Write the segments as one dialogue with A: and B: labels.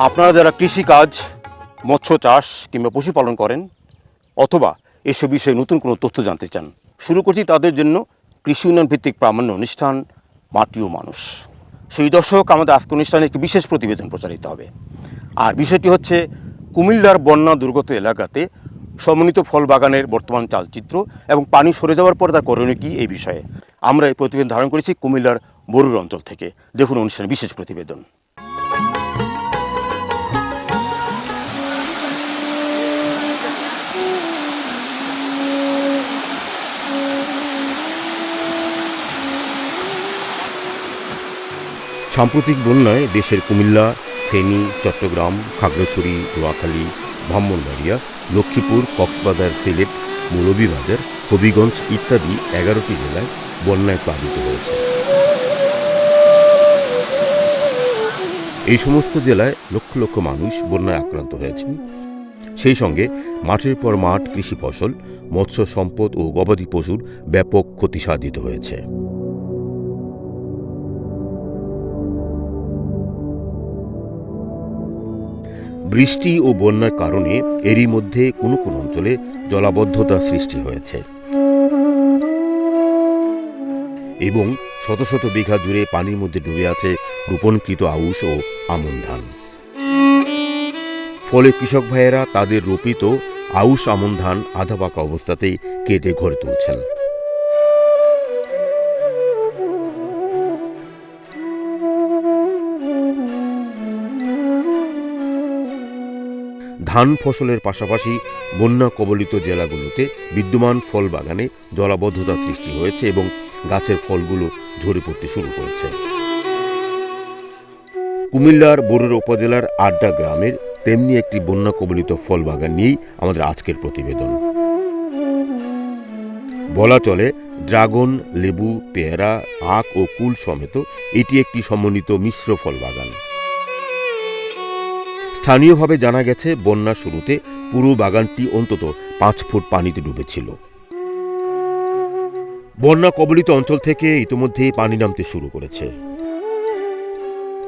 A: আপনারা যারা কৃষিকাজ, মৎস্য চাষ কিংবা পশুপালন করেন অথবা এসব বিষয়ে নতুন কোনো তথ্য জানতে চান, শুরু করছি তাদের জন্য কৃষি উন্নয়ন ভিত্তিক প্রামাণ্য অনুষ্ঠান মাটি ও মানুষ। সেই দর্শক, আমাদের আজকের অনুষ্ঠানে একটি বিশেষ প্রতিবেদন প্রচারিত হবে। আর বিষয়টি হচ্ছে কুমিল্লার বন্যা দুর্গত এলাকাতে সমন্বিত ফল বাগানের বর্তমান চালচিত্র এবং পানি সরে যাওয়ার পর তার করণীয় কী এই বিষয়ে আমরা এই প্রতিবেদন ধারণ করেছি কুমিল্লার বরুর অঞ্চল থেকে। দেখুন অনুষ্ঠানের বিশেষ প্রতিবেদন। সাম্প্রতিক বন্যায় দেশের কুমিল্লা, ফেনী, চট্টগ্রাম, খাগড়াছড়ি, নোয়াখালী, ব্রাহ্মণবাড়িয়া, লক্ষ্মীপুর, কক্সবাজার, সিলেট, মৌলভীবাজার, হবিগঞ্জ ইত্যাদি 11টি জেলায় বন্যায় প্লাবিত হয়েছে। এই সমস্ত জেলায় লক্ষ লক্ষ মানুষ বন্যায় আক্রান্ত হয়েছেন। সেই সঙ্গে মাঠের পর মাঠ কৃষি ফসল, মৎস্য সম্পদ ও গবাদি পশুর ব্যাপক ক্ষতি সাধিত হয়েছে। বৃষ্টি ও বন্যার কারণে এরই মধ্যে কোনো কোনো অঞ্চলে জলাবদ্ধতা সৃষ্টি হয়েছে এবং শত শত বিঘা জুড়ে পানির মধ্যে ডুবে আছে রোপণকৃত আউশ ও আমন ধান। ফলে কৃষক ভাইয়েরা তাদের রোপিত আউশ আমন ধান আধা পাকা অবস্থাতেই কেটে ঘরে তুলছেন। ধান ফসলের পাশাপাশি বন্যা কবলিত জেলাগুলোতে বিদ্যমান ফল বাগানে জলাবদ্ধতা সৃষ্টি হয়েছে এবং গাছের ফলগুলো ঝরে পড়তে শুরু করেছে। কুমিল্লার বরুড়া উপজেলার আড্ডা গ্রামের তেমনি একটি বন্যা কবলিত ফল বাগান নিয়েই আমাদের আজকের প্রতিবেদন। বলা চলে ড্রাগন, লেবু, পেয়ারা, আখ ও কুল সমেত এটি একটি সমন্বিত মিশ্র ফল বাগান। স্থানীয়ভাবে জানা গেছে বন্যার শুরুতে পুরো বাগানটি অন্তত 5 ফুট পানিতে ডুবেছিল। বন্যা কবলিত অঞ্চল থেকে ইতিমধ্যে পানি নামতে শুরু করেছে।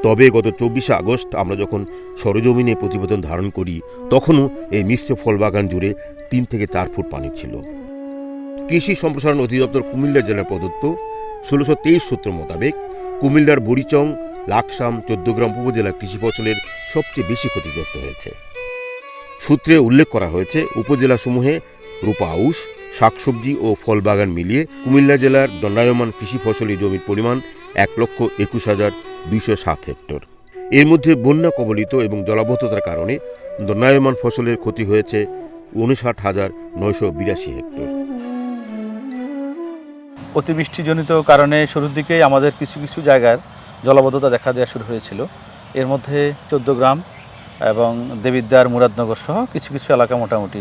A: তবে গত 24শে আগস্ট আমরা যখন সরেজমিনে প্রতিবেদন ধারণ করি তখনও এই মিশ্র ফল বাগান জুড়ে 3 থেকে 4 ফুট পানি ছিল। কৃষি সম্প্রসারণ অধিদপ্তর কুমিল্লা জেলা প্রদত্ত 1623 সূত্র মোতাবেক কুমিল্লার বুড়িচং, লাকসাম, চৌদ্দগ্রাম উপজেলা কৃষি ফসলের সবচেয়ে বেশি ক্ষতিগ্রস্ত হয়েছে। সূত্রে উল্লেখ করা হয়েছে উপজেলাসমূহে রূপা আউশ, শাকসবজি ও ফল বাগান মিলিয়ে কুমিল্লা জেলার দণ্ডায়মান কৃষি ফসলি জমির পরিমাণ 1,21,207 হেক্টর। এর মধ্যে বন্যা কবলিত এবং জলাবদ্ধতার কারণে দণ্ডায়মান ফসলের ক্ষতি হয়েছে 59,982 হেক্টর।
B: অতিবৃষ্টিজনিত কারণে শুরুর দিকেই আমাদের কিছু কিছু জায়গার জলাবদ্ধতা দেখা দেওয়া শুরু হয়েছিল। এর মধ্যে চৌদ্দগ্রাম এবং দেবিদ্বার, মুরাদনগর সহ কিছু কিছু এলাকা মোটামুটি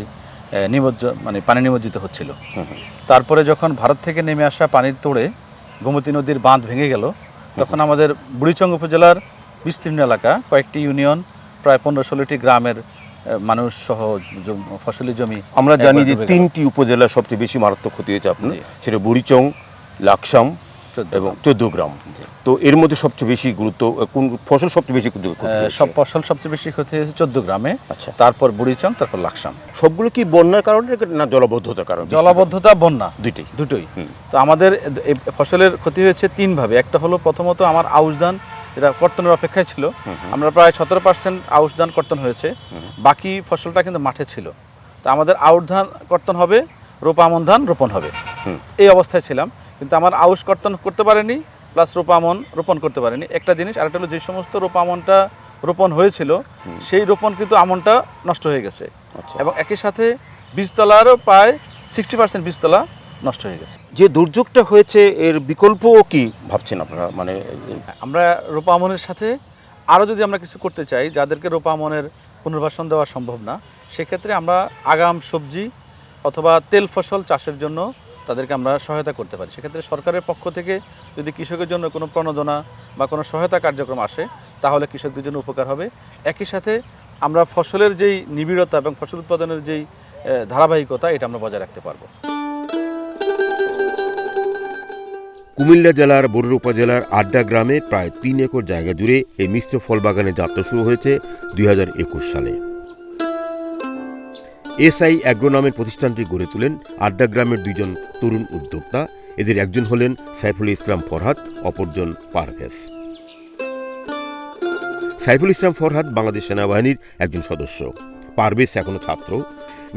B: পানি নিমজ্জিত হচ্ছিল। তারপরে যখন ভারত থেকে নেমে আসা পানির তোড়ে গোমতী নদীর বাঁধ ভেঙে গেল, তখন আমাদের বুড়িচং উপজেলার বিস্তীর্ণ এলাকা, কয়েকটি ইউনিয়ন, প্রায় 15-16টি গ্রামের মানুষ সহ ফসলি জমি,
A: আমরা জানি যে 3টি উপজেলা সবচেয়ে বেশি মারাত্মক ক্ষতি হয়েছে আপনার, সেটা বুড়িচং, লাকসাম এবং চৌদ্দগ্রাম। তো এর মধ্যে সবচেয়ে বেশি গুরুত্ব কোন ফসল সবচেয়ে বেশি ক্ষতি হয়েছে?
B: সব ফসল সবচেয়ে বেশি ক্ষতি হয়েছে চৌদ্দগ্রামে, তারপর বুড়িচং, তারপর লাকসাম।
A: সবগুলো কি বন্যার কারণে না জলাবদ্ধতার কারণে?
B: জলাবদ্ধতা, বন্যা দুটোই। তো আমাদের এই ফসলের ক্ষতি হয়েছে 3 ভাবে। একটা হলো প্রথমত আমার আউশ ধান, যেটা কর্তনের অপেক্ষায় ছিল, আমরা প্রায় 17% আউশ ধান কর্তন হয়েছে, বাকি ফসলটা কিন্তু মাঠে ছিল। তো আমাদের আউশ ধান কর্তন হবে, রোপা আমন ধান রোপণ হবে, এই অবস্থায় ছিলাম। কিন্তু আমার আউশ কর্তন করতে পারেনি, প্লাস রোপা আমন রোপণ করতে পারেনি, একটা জিনিস। আরেকটা হলো যে সমস্ত রোপা আমনটা রোপণ হয়েছিল সেই রোপণকৃত আমনটা নষ্ট হয়ে গেছে, এবং একই সাথে বীজতলারও প্রায় 60% বীজতলা নষ্ট হয়ে গেছে।
A: যে দুর্যোগটা হয়েছে এর বিকল্পও কি ভাবছেন আপনারা?
B: আমরা রোপা আমনের সাথে আরও যদি আমরা কিছু করতে চাই, যাদেরকে রোপা আমনের পুনর্বাসন দেওয়া সম্ভব না, সেক্ষেত্রে আমরা আগাম সবজি অথবা তেল ফসল চাষের জন্য তাদেরকে আমরা সহায়তা করতে পারি। সেক্ষেত্রে সরকারের পক্ষ থেকে যদি কৃষকের জন্য কোনো প্রণোদনা বা কোনো সহায়তা কার্যক্রম আসে, তাহলে কৃষকদের জন্য উপকার হবে। একই সাথে আমরা ফসলের যেই নিবিড়তা এবং ফসল উৎপাদনের যেই ধারাবাহিকতা, এটা আমরা বজায় রাখতে পারবো।
A: কুমিল্লা জেলার বরুড়া উপজেলার আড্ডা গ্রামে প্রায় ৩ একর জায়গা জুড়ে এই মিশ্র ফল বাগানের যাত্রা শুরু হয়েছে ২০২১ সালে। এসআই অ্যাগ্রো নামের প্রতিষ্ঠানটি গড়ে তোলেন আড্ডা গ্রামের ২ জন তরুণ উদ্যোক্তা। এদের একজন হলেন সাইফুল ইসলাম ফরহাদ, অপরজন পারভেজ। সাইফুল ইসলাম ফরহাদ বাংলাদেশ সেনাবাহিনীর একজন সদস্য, পারভেজ এখনো ছাত্র।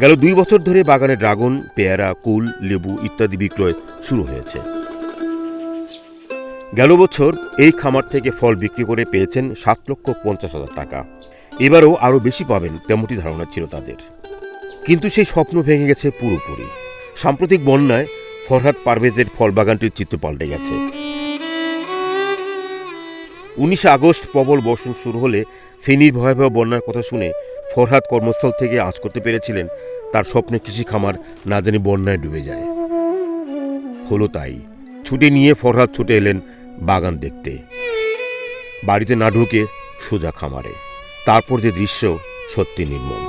A: গেল ২ বছর ধরে বাগানে ড্রাগন, পেয়ারা, কুল, লেবু ইত্যাদি বিক্রয় শুরু হয়েছে। গেল বছর এই খামার থেকে ফল বিক্রি করে পেয়েছেন ৭,৫০,০০০ টাকা। এবারও আরও বেশি পাবেন তেমনটি ধারণা ছিল তাদের, কিন্তু সেই স্বপ্ন ভেঙে গেছে পুরোপুরি। সাম্প্রতিক বন্যায় ফরহাদ পারভেজের ফল বাগানটির চিত্র পাল্টে গেছে। ১৯ আগস্ট প্রবল বর্ষণ শুরু হলে ফেনীর ভয়াবহ বন্যার কথা শুনে ফরহাদ কর্মস্থল থেকে আঁচ করতে পেরেছিলেন তার স্বপ্নের কৃষি খামার না জানি বন্যায় ডুবে যায়। হলো তাই। ছুটি নিয়ে ফরহাদ ছুটে এলেন বাগান দেখতে। বাড়িতে না ঢুকে সোজা খামারে। তারপর যে দৃশ্য সত্যি নির্মম।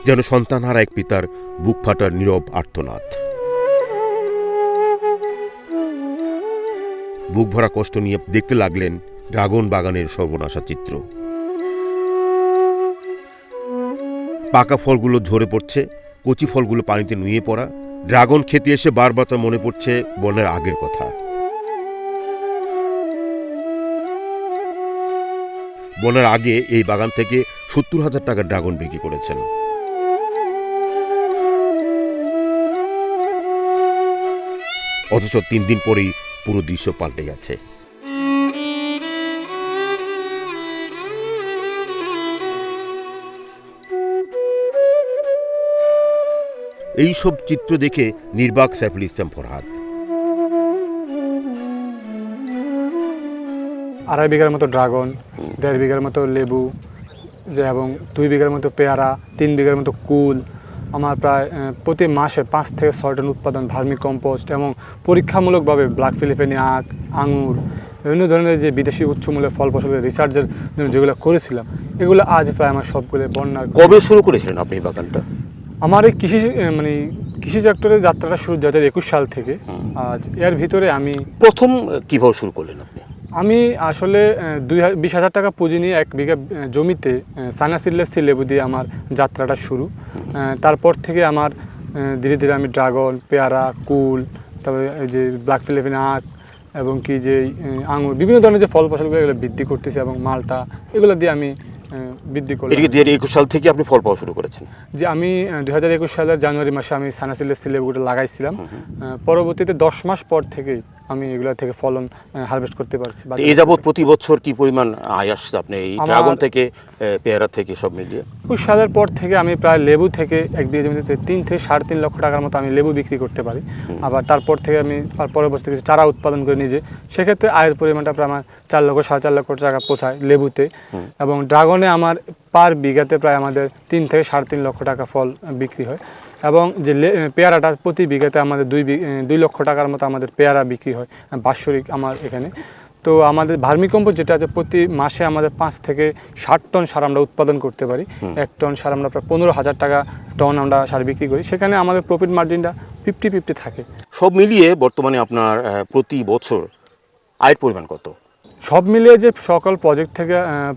A: যেন সন্তানহারা এক পিতার বুক ফাটার নীরব আর্তনাদ। বুক ভরা কষ্ট নিয়ে দেখতে লাগলেন ড্রাগন বাগানের সর্বনাশা চিত্র। পাকা ফলগুলো ঝরে পড়ছে, কচি ফলগুলো পানিতে নুয়ে পড়া। ড্রাগন খেতে এসে বারবার তার মনে পড়ছে বন্যার আগের কথা। বন্যার আগে এই বাগান থেকে ৭০,০০০ টাকার ড্রাগন বিক্রি করেছেন। অথচ ৩ দিন পরেই পুরো দৃশ্য পাল্টে গেছে। এই সব চিত্র দেখে নির্বাক সাইফুল ইসলাম ফরহাদ।
C: ২.৫ বিঘার মতো ড্রাগন, ১.৫ বিঘার মতো লেবু এবং ২ বিঘার মতো পেয়ারা, ৩ বিঘার মতো কুল। আমার প্রায় প্রতি মাসে ৫ থেকে ৬ টন উৎপাদন ভার্মি কম্পোস্ট এবং পরীক্ষামূলকভাবে ব্ল্যাক ফিলিপিনি আখ, আঙুর, বিভিন্ন ধরনের যে বিদেশি উচ্চমূল্যের ফল ফসলের রিসার্চের জন্য যেগুলো করেছিলাম, এগুলো আজ প্রায় আমার সবগুলো বন্যার।
A: কবে শুরু করেছিলেন আপনি এই বাগানটা?
C: আমার এই কৃষি সেক্টরের যাত্রাটা শুরু ২০২১ সাল থেকে। আজ এর ভিতরে আমি
A: প্রথম কিভাবে শুরু করলেন আপনি?
C: আমি আসলে ২০,০০০ টাকা পুঁজি নিয়ে ১ বিঘা জমিতে সানা সিডলেস লেবু দিয়ে আমার যাত্রাটা শুরু। তারপর থেকে আমার ধীরে ধীরে আমি ড্রাগন, পেয়ারা, কুল, তারপরে এই যে ব্ল্যাক ফিলিপিন আখ এবং কি যে আঙুর, বিভিন্ন ধরনের যে ফল ফসলগুলো এগুলো বৃদ্ধি করতেছি এবং মালটা, এগুলো দিয়ে আমি বৃদ্ধি করলাম।
A: ২০২১ সাল থেকে আপনি ফল পাওয়া শুরু করেছেন?
C: যে আমি ২০২১ সালের জানুয়ারি মাসে আমি সানা সিডলেস লেবুগুলো লাগাইছিলাম। পরবর্তীতে ১০ মাস পর থেকেই আমি এগুলো থেকে ফলন হারভেস্ট করতে পারছি।
A: এই যাবৎ প্রতি বছর কি পরিমাণ আয় আসছে আপনি এই ড্রাগন থেকে, পেয়ারা থেকে সব মিলিয়ে? ২১
C: সালের পর থেকে আমি প্রায় লেবু থেকে ১ বিঘা জমিতে ৩ থেকে ৩.৫ লক্ষ টাকার মতো আমি লেবু বিক্রি করতে পারি। আবার তারপর থেকে আমি পরবর্তী কিছু চারা উৎপাদন করে নিজে, সেক্ষেত্রে আয়ের পরিমাণটা প্রায় আমার ৪ লক্ষ ৪.৫ লক্ষ টাকা পৌঁছায় লেবুতে। এবং ড্রাগনে আমার পার বিঘাতে প্রায় আমাদের ৩ থেকে ৩.৫ লক্ষ টাকা ফল বিক্রি হয়। এবং যে পেয়ারাটা প্রতি বিঘাতে আমাদের ২ লক্ষ টাকার মতো আমাদের পেয়ারা বিক্রি হয় বাৎসরিক আমার এখানে। তো আমাদের ভার্মিকম্পোস্ট যেটা আছে, প্রতি মাসে আমাদের ৫ থেকে ৬০ টন সার আমরা উৎপাদন করতে পারি। ১ টন সার আমরা প্রায় ১৫,০০০ টাকা টন আমরা সার বিক্রি করি। সেখানে আমাদের প্রফিট মার্জিনটা 50-50 থাকে।
A: সব মিলিয়ে বর্তমানে আপনার প্রতি বছর আয়ের পরিমাণ কত?
C: সব মিলিয়ে যে সকল প্রজেক্ট থেকে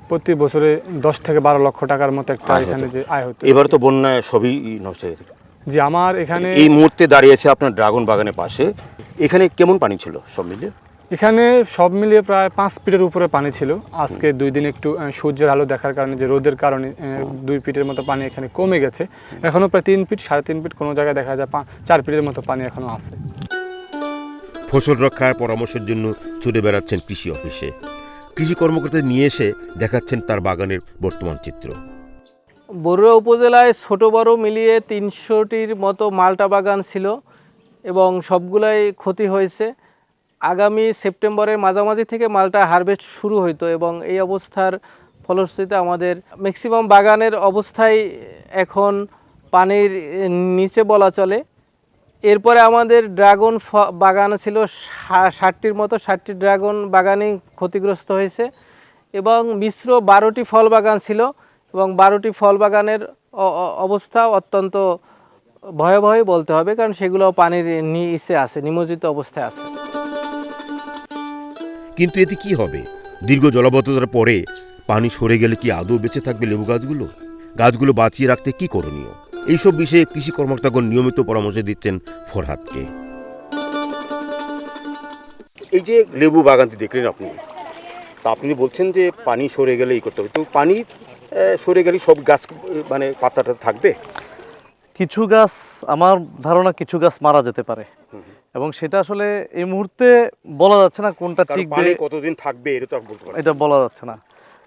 C: প্রতি বছরে ১০ থেকে ১২ লক্ষ টাকার মতো একটা এখানে যে আয় হতো।
A: এবার তো বন্যায় সবই নষ্ট হয়ে গেছে।
C: যে আমার এখানে
A: এই মুহূর্তে দাঁড়িয়েছে আপনার ড্রাগন বাগানের পাশে, এখানে কেমন পানি ছিল সব মিলিয়ে?
C: এখানে সব মিলিয়ে প্রায় ৫ ফিটের উপরে পানি ছিল। আজকে ২ দিন একটু সূর্যের আলো দেখার কারণে, যে রোদের কারণে ২ ফিটের মতো পানি এখানে কমে গেছে। এখনও প্রায় ৩ ফিট, ৩.৫ ফিট, কোনো জায়গায় দেখা যায় ৪ ফিটের মতো পানি এখনও আছে।
A: ফসল রক্ষার পরামর্শের জন্য ছুটে বেড়াচ্ছেন কৃষি অফিসে। কৃষি কর্মকর্তা নিয়ে এসে দেখাচ্ছেন তার বাগানের বর্তমান চিত্র।
D: বরুড়া উপজেলায় ছোট বড় মিলিয়ে ৩০০টির মতো মালটা বাগান ছিল এবং সবগুলাই ক্ষতি হয়েছে। আগামী সেপ্টেম্বরের মাঝামাঝি থেকে মালটা হারভেস্ট শুরু হইতো এবং এই অবস্থার ফলশ্রুতিতে আমাদের ম্যাক্সিমাম বাগানের অবস্থায় এখন পানির নিচে বলা চলে। এরপরে আমাদের ড্রাগন বাগান ছিল ৬০টির মতো, ৬০টি ড্রাগন বাগানই ক্ষতিগ্রস্ত হয়েছে এবং মিশ্র ১২টি ফল বাগান ছিল এবং ১২টি ফল বাগানের অবস্থা অত্যন্ত ভয়াবহই বলতে হবে, কারণ সেগুলো পানির নিচে আছে, নিমজ্জিত অবস্থায় আছে।
A: কিন্তু এতে কি হবে? দীর্ঘ জলাবদ্ধতার পরে পানি সরে গেলে কি আদৌ বেঁচে থাকবে লেবু গাছগুলো? গাছগুলো বাঁচিয়ে রাখতে কি করণীয়? এইসব বিষয়ে কৃষি কর্মকর্তাগণ নিয়মিত পরামর্শ দিচ্ছেন ফরহাদকে। এই যে লেবু বাগানটি দেখলেন আপনি, তা আপনি বলছেন যে পানি সরে গেলে এই করতে হবে, তো পানি সরে গেলে সব গাছ মানে পাতাটা থাকবে?
E: কিছু গাছ, আমার ধারণা কিছু গাছ মারা যেতে পারে, এবং সেটা আসলে এই মুহূর্তে বলা যাচ্ছে না কোনটা টিকবে,
A: পানি কতদিন থাকবে এটা তো বলতে পারছি
E: এটা বলা যাচ্ছে না।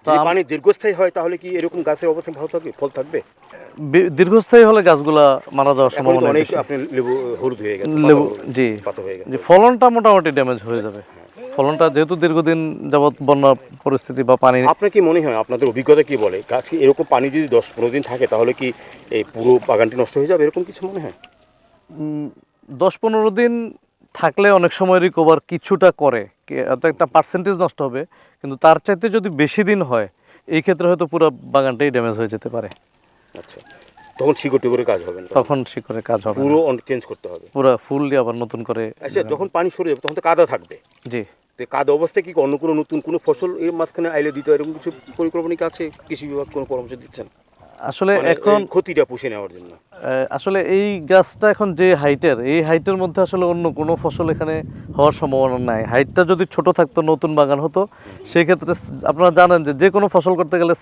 A: যদি পানি দীর্ঘস্থায়ী হয় তাহলে কি এরকম গাছের অবস্থা ভালো থাকবে, ফল থাকবে?
E: দীর্ঘস্থায়ী হলে গাছগুলা মারা যাওয়ার
A: এখন তো
E: সম্ভাবনা
A: অনেক
E: বেশি।
A: আপনি লেবু হলুদ হয়ে গেছে,
E: লেবু, জি
A: পাতা হয়ে গেছে।
E: জি, ফলনটা মোটামুটি ড্যামেজ হয়ে যাবে। ফলনটা যেহেতু দীর্ঘদিন যাবৎ বন্যা পরিস্থিতি বা পানি।
A: আপনার কি মনে হয়, আপনাদের অভিজ্ঞতা কি বলে, গাছ কি এরকম পানি যদি 10-15 দিন থাকে তাহলে কি এই পুরো বাগানটি নষ্ট হয়ে যাবে, এরকম কিছু মনে হয়?
E: 10-15 দিন থাকলে অনেক সময় রিকভার কিছুটা করে, একটা পার্সেন্টেজ নষ্ট হবে, কিন্তু তার চাইতে যদি বেশি দিন হয় এই ক্ষেত্রে হয়তো পুরো বাগানটাই ড্যামেজ হয়ে যেতে পারে।
A: আচ্ছা, তখন শিকড় টিকড়ে কাজ হবে না,
E: তখন শিকড়ে কাজ হবে,
A: পুরো চেঞ্জ করতে হবে,
E: পুরো ফুললি আবার নতুন করে।
A: আচ্ছা, যখন পানি সরে যাবে তখন তো কাদা থাকবে,
E: জি,
A: তো কাদা অবস্থায় কি অন্য কোনো নতুন কোনো ফসল এর মাঝখানে আইলে দিতে হয়, এরকম কিছু পরিকল্পনা কি আছে? কৃষি বিভাগ কোনো পরামর্শ দিচ্ছেন
E: আসলে
A: মানে
E: এখন
A: এই ক্ষতিটা পুষে নেওয়ার জন্য?
E: আসলে এই গাছটা এখন যে হাইটের, এই হাইটের মধ্যে আসলে অন্য কোনো ফসল এখানে হওয়ার সম্ভাবনা নাই। হাইটটা যদি ছোট থাকতো, নতুন বাগান হতো, সেই ক্ষেত্রে আপনারা জানেন যে কোনো ফসল করতে গেলে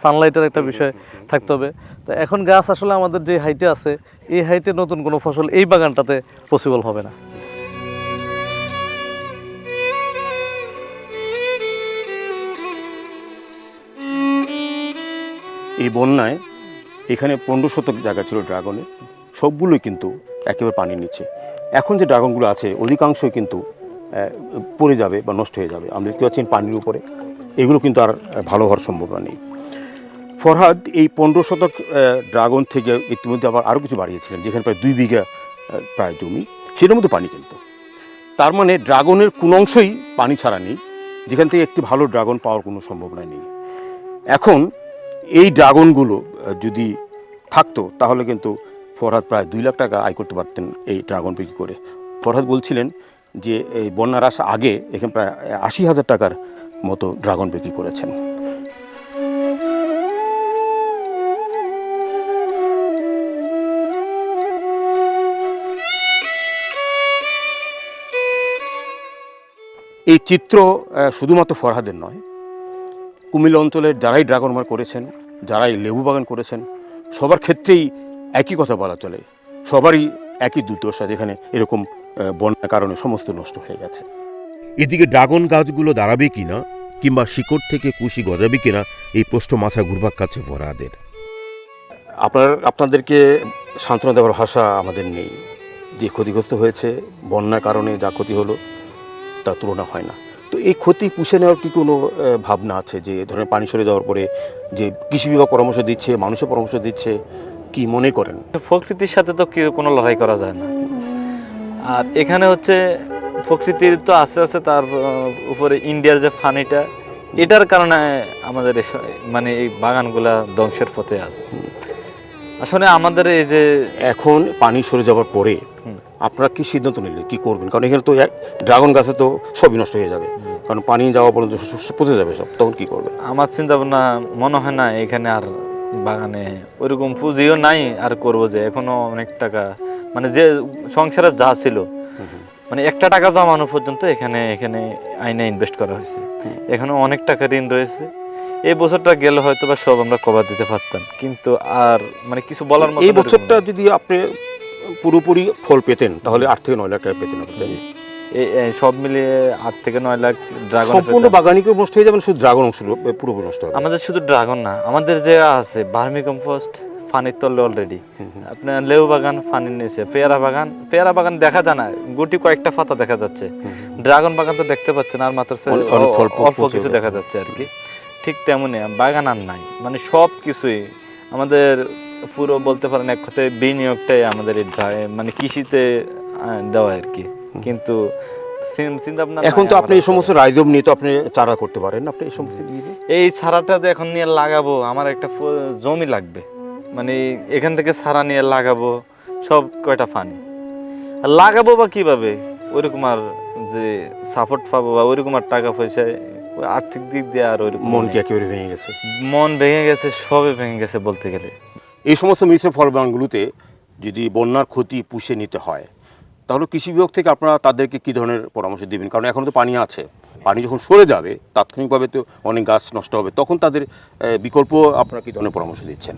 E: সানলাইটের একটা বিষয় থাকতে হবে। তো এখন গাছ আসলে আমাদের যে হাইটে আছে, এই হাইটে নতুন কোনো ফসল এই বাগানটাতে পসিবল হবে না।
A: এই বন্যায় এখানে 15 শতক জায়গা ছিল ড্রাগনের, সবগুলোই কিন্তু একেবারে পানির নিচে। এখন যে ড্রাগনগুলো আছে অধিকাংশই কিন্তু পড়ে যাবে বা নষ্ট হয়ে যাবে। আমরা দেখতে পাচ্ছি পানির উপরে, এগুলো কিন্তু আর ভালো হওয়ার সম্ভাবনা নেই। ফরহাদ এই 15 শতক ড্রাগন থেকে ইতিমধ্যে আবার আরও কিছু বাড়িয়েছিলেন, যেখানে প্রায় 2 বিঘা প্রায় জমি, সেটার মধ্যে পানি কিন্তু। তার মানে ড্রাগনের কোনো অংশই পানি ছাড়া নেই, যেখান থেকে একটি ভালো ড্রাগন পাওয়ার কোনো সম্ভাবনা নেই। এখন এই ড্রাগনগুলো যদি থাকতো তাহলে কিন্তু ফরহাদ প্রায় 2 লাখ টাকা আয় করতে পারতেন এই ড্রাগন বিক্রি করে। ফরহাদ বলছিলেন যে এই বন্যার আসার আগে এখানে প্রায় 80,000 টাকার মতো ড্রাগন বিক্রি করেছেন। এই চিত্র শুধুমাত্র ফরহাদের নয়, কুমিল্লা অঞ্চলের যারাই ড্রাগন মার্ক করেছেন, যারাই লেবু বাগান করেছেন, সবার ক্ষেত্রেই একই কথা বলা চলে, সবারই একই দুর্দশা, যেখানে এরকম বন্যার কারণে সমস্ত নষ্ট হয়ে গেছে। এদিকে ড্রাগন গাছগুলো দাঁড়াবে কিনা কিংবা শিকড় থেকে কুশি গজাবে কিনা এই প্রশ্ন মাথা ঘুরপাক খাচ্ছে ফরহাদের। আপনাদেরকে সান্ত্বনা দেওয়ার ভাষা আমাদের নেই। যে ক্ষতিগ্রস্ত হয়েছে বন্যার কারণে, যা ক্ষতি হলো তা তুলনা হয় না। তো এই ক্ষতি পুষে নেওয়ার কি কোনো ভাবনা আছে, যে ধরেন পানি সরে যাওয়ার পরে যে কৃষি বিভাগ পরামর্শ দিচ্ছে, মানুষের পরামর্শ দিচ্ছে, কি মনে করেন?
F: প্রকৃতির সাথে তো কোনো লড়াই করা যায় না। আর এখানে হচ্ছে প্রকৃতির তো আস্তে আস্তে তার উপরে ইন্ডিয়ার যে ফানিটা, এটার কারণে আমাদের মানে এই বাগানগুলা ধ্বংসের পথে আছে। আসলে আমাদের এই যে
A: এখন পানি সরে যাওয়ার পরে আপনারা কি সিদ্ধান্ত নিলেন, কি করবেন? কারণ এখানে তো ড্রাগন গাছে তো সবই নষ্ট হয়ে যাবে, কারণ পানি যাওয়া পর্যন্ত পচে যাবে সব, তখন কি করবে?
F: আমার চিন্তা ভাবনা মনে হয় না এখানে আর বাগানে ওইরকম পুঁজিও নাই আর করবো যে, এখনো অনেক টাকা মানে যে সংসারে যা ছিল, মানে 1 টাকা জমানো পর্যন্ত এখানে আইনে ইনভেস্ট করা হয়েছে। এখানে অনেক টাকা ঋণ রয়েছে। এই বছরটা গেলে হয়তো বা সব আমরা কভার দিতে পারতাম, কিন্তু আর মানে কিছু বলার মতো।
A: এই বছরটা যদি আপনি পুরোপুরি ফল পেতেন তাহলে 8 থেকে 9 লাখ টাকা পেতেন আপনি।
F: এই সব মিলিয়ে 8 থেকে 9 লাখ ড্রাগন।
A: সম্পূর্ণ বাগানিকে নষ্ট হয়ে যাবে, শুধু ড্রাগন অংশ পুরোপুরি নষ্ট হবে?
F: আমাদের শুধু ড্রাগন না, আমাদের যে আছে ভার্মি কম্পোস্ট পানির তলে অলরেডি, আপনার লেবু বাগান পানির নিচে, পেয়ারা বাগান দেখা যায় না, গুটি কয়েকটা পাতা দেখা যাচ্ছে। ড্রাগন বাগান তো দেখতে পাচ্ছেন, আর মাত্র অল্প কিছু দেখা যাচ্ছে আর কি। ঠিক তেমনই বাগান আর নাই, মানে সব কিছুই আমাদের পুরো বলতে পারেন এক কথায় বিনিয়োগটাই আমাদের এই মানে কৃষিতে দেওয়া আর কি। কিন্তু
A: এখন তো আপনি এই সমস্ত রাইজম নিয়ে তো আপনি চারা করতে পারেন, আপনি এই সমস্ত
F: এই চারাটা যে এখন নিয়ে লাগাবো, আমার একটা জমি লাগবে, মানে এখান থেকে চারা নিয়ে লাগাবো, সব কয়টা ফানি। আর লাগাবো বা কিভাবে, ওইরকম আর যে সাপোর্ট পাবো বা ওইরকম আর টাকা পয়সা ওই আর্থিক দিক দিয়ে আর ওইরকম
A: মন কি
F: নেই।
A: একেবারে ভেঙে গেছে?
F: মন ভেঙে গেছে, সবে ভেঙে গেছে বলতে গেলে।
A: এই সমস্ত মিশ্র ফল বাগানগুলোতে যদি বন্যার ক্ষতি পুষিয়ে নিতে হয়, তাহলে কৃষি বিভাগ থেকে আপনারা তাদেরকে কী ধরনের পরামর্শ দেবেন? কারণ এখন তো পানি আছে, পানি যখন সরে যাবে তাৎক্ষণিকভাবে তো অনেক গাছ নষ্ট হবে, তখন তাদের বিকল্প আপনারা কী ধরনের পরামর্শ দিচ্ছেন?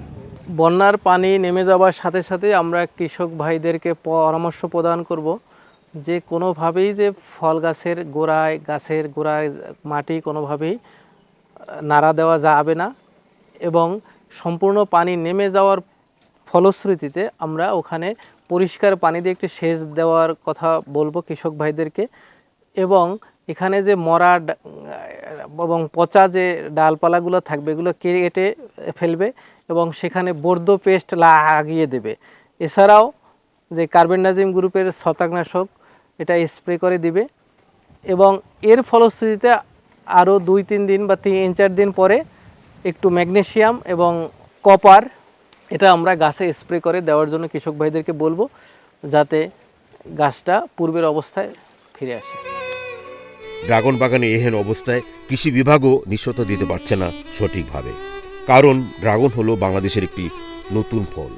D: বন্যার পানি নেমে যাওয়ার সাথে সাথে আমরা কৃষক ভাইদেরকে পরামর্শ প্রদান করব যে কোনোভাবেই যে ফল গাছের গোড়ায় মাটি কোনোভাবেই নাড়া দেওয়া যাবে না, এবং সম্পূর্ণ পানি নেমে যাওয়ার ফলশ্রুতিতে আমরা ওখানে পরিষ্কার পানি দিয়ে একটি সেচ দেওয়ার কথা বলবো কৃষক ভাইদেরকে। এবং এখানে যে এবং পচা যে ডালপালাগুলো থাকবে এগুলো কেটে ফেলবে এবং সেখানে বর্জ্য পেস্ট লাগিয়ে দেবে। এছাড়াও যে কার্বেন্ডাজিম গ্রুপের ছত্রাকনাশক এটা স্প্রে করে দিবে, এবং এর ফলশ্রুতিতে আরও 2-3 দিন বা 3-4 দিন পরে একটু ম্যাগনেসিয়াম এবং কপার এটা আমরা গাছে স্প্রে করে দেওয়ার জন্য কৃষক ভাইদেরকে বলবো, যাতে গাছটা পূর্বের অবস্থায় ফিরে আসে।
A: ড্রাগন বাগানে এহেন অবস্থায় কৃষি বিভাগও নিশ্চয়তা দিতে পারছে না সঠিকভাবে, কারণ ড্রাগন হলো বাংলাদেশের একটি নতুন ফল।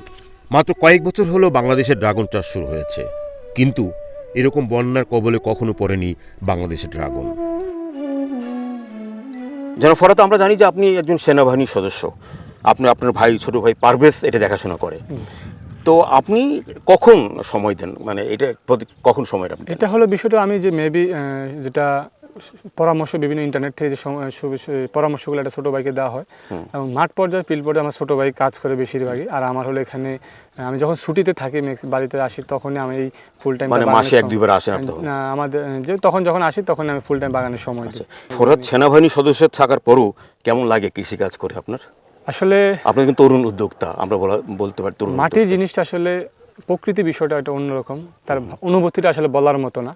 A: মাত্র কয়েক বছর হলো বাংলাদেশের ড্রাগন চাষ শুরু হয়েছে, কিন্তু এরকম বন্যার কবলে কখনো পড়েনি বাংলাদেশের ড্রাগন। যেন ফরাত, আমরা জানি যে আপনি একজন সেনাবাহিনীর সদস্য, আপনার ভাই, ছোট ভাই পারভেজ এটা দেখাশোনা করে, তো আপনি কখন সময় দেন, মানে এটা কখন সময় দেন?
C: এটা হলো বিষয়টা, আমি যে মেবি যেটা পরামর্শ বিভিন্ন ইন্টারনেট থেকে যে পরামর্শগুলো একটা ছোটো ভাইকে দেওয়া হয়, এবং মাঠ পর্যায়ে ফিল্ড পর্যায়ে আমার ছোটো ভাই কাজ করে বেশিরভাগই। আর আমার হলো এখানে আমি যখন ছুটিতে থাকি বাড়িতে আসি তখনই আমি এই ফুল টাইম,
A: মানে মাসে 1-2 বার আসেন আপনি?
C: আমাদের যে যখন আসি তখন আমি ফুল টাইম বাগানের সময় দিই।
A: ফরাত সেনাবাহিনী সদস্য থাকার পরও কেমন লাগে কৃষিকাজ করে আপনার?
C: আসলে
A: আপনি কিন্তু তরুণ উদ্যোক্তা, আমরা বলতে পারি তরুণ
C: মাটির
A: উদ্যোক্তা।
C: জিনিসটা আসলে প্রকৃতি বিষয়টা একটা অন্যরকম, তার অনুভূতিটা আসলে বলার মতো না।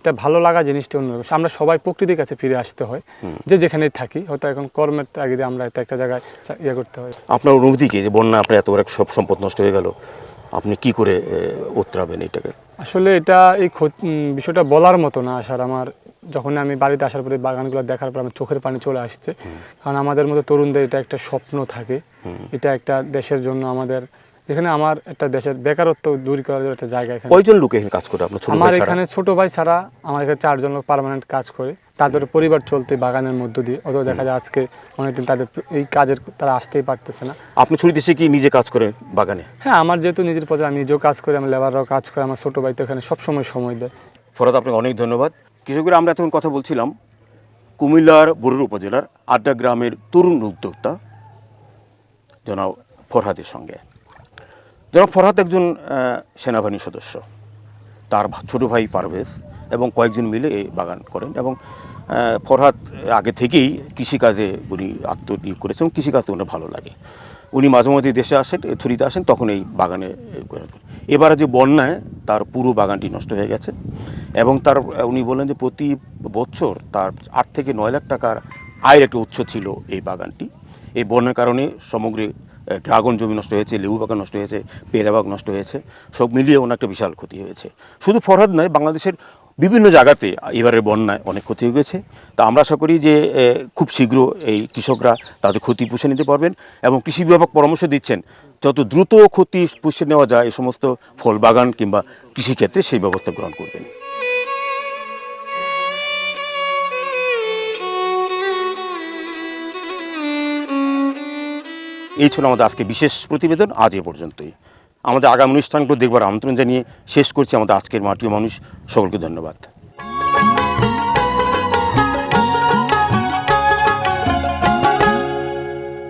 C: এটা ভালো লাগা জিনিসটা অন্যরকম। আমরা সবাই প্রকৃতির কাছে ফিরে আসতে হয়, যে যেখানেই থাকি, হয়তো এখন কর্মের তাগিদে আমরা একটা জায়গায় ইয়ে করতে হয়।
A: আপনার অনুভূতি কি, যে বন্যা আপনার এত বড় সব সম্পদ নষ্ট হয়ে গেল, আপনি কি করে উতরাবেন এটাকে?
C: আসলে এটা বিষয়টা বলার মতো না। আমার যখন আমি বাড়িতে আসার পরে বাগানগুলো দেখার পর আমার চোখের পানি চলে আসছে, কারণ আমাদের মতো তরুণদের এটা একটা স্বপ্ন থাকে, এটা একটা দেশের জন্য আমাদের এখানে আমার একটা দেশের বেকারত্ব দূর করার একটা জায়গা। এখানে
A: কয়জন লোক এখানে কাজ করে আপনার ছোট ভাই
C: আমার
A: ছাড়া?
C: এখানে ছোট ভাই ছাড়া আমার এখানে 4 জন লোক পার্মানেন্ট কাজ করে, তাদের পরিবার চলতে বাগানের মধ্য দিয়ে। অথবা দেখা যায় আজকে অনেকদিন তাদের এই কাজের তারা আসতেই পারতেছে না।
A: আপনি ছুটিতে এসে কি নিজে কাজ করেন বাগানে?
C: হ্যাঁ, আমার যেহেতু নিজের পর্যায়ে আমি নিজেও কাজ করি, আমার লেবাররাও কাজ করে, আমার ছোট ভাই তো এখানে সবসময় সময় দেয়।
A: ফরাদ, আপনাকে অনেক ধন্যবাদ। কৃষকেরা আমরা এতক্ষণ কথা বলছিলাম কুমিল্লার বরুড়া উপজেলার আড্ডা গ্রামের তরুণ উদ্যোক্তা জনাব ফরহাদের সঙ্গে। জনাব ফরহাদ একজন সেনাবাহিনীর সদস্য, তার ছোট ভাই পারভেজ এবং কয়েকজন মিলে এই বাগান করেন, এবং ফরহাদ আগে থেকেই কৃষিকাজে উনি আত্মনিয়োগ করেছেন এবং কৃষিকাজে ওনার ভালো লাগে। উনি মাঝে মাঝে দেশে আসেন, ছুটিতে আসেন, তখন এই বাগানে এবারে যে বন্যায় তার পুরো বাগানটি নষ্ট হয়ে গেছে, এবং উনি বললেন যে প্রতি বছর তার 8 থেকে 9 লাখ টাকার আয়ের একটা উৎস ছিল এই বাগানটি। এই বন্যার কারণে সমগ্র ড্রাগন জমি নষ্ট হয়েছে, লেবু বাগান নষ্ট হয়েছে, পেয়ারা বাগান নষ্ট হয়েছে, সব মিলিয়ে ওনার একটা বিশাল ক্ষতি হয়েছে। শুধু ফরহাদ নয়, বাংলাদেশের বিভিন্ন জায়গাতে এবারের বন্যায় অনেক ক্ষতি হয়ে গেছে। তা আমরা আশা করি যে খুব শীঘ্র এই কৃষকরা তাদের ক্ষতি পুষে নিতে পারবেন, এবং কৃষি বিভাগ পরামর্শ দিচ্ছেন যত দ্রুত ক্ষতি পুষে নেওয়া যায় এই সমস্ত ফল বাগান কিংবা কৃষিক্ষেত্রে সেই ব্যবস্থা গ্রহণ করবেন। এই ছিল আমাদের আজকে বিশেষ প্রতিবেদন। আজ এ পর্যন্তই। আমাদের আগামী অনুষ্ঠানগুলো দেখবার আমন্ত্রণ জানিয়ে শেষ করছি আমাদের আজকের মাটির মানুষ। সকলকে ধন্যবাদ।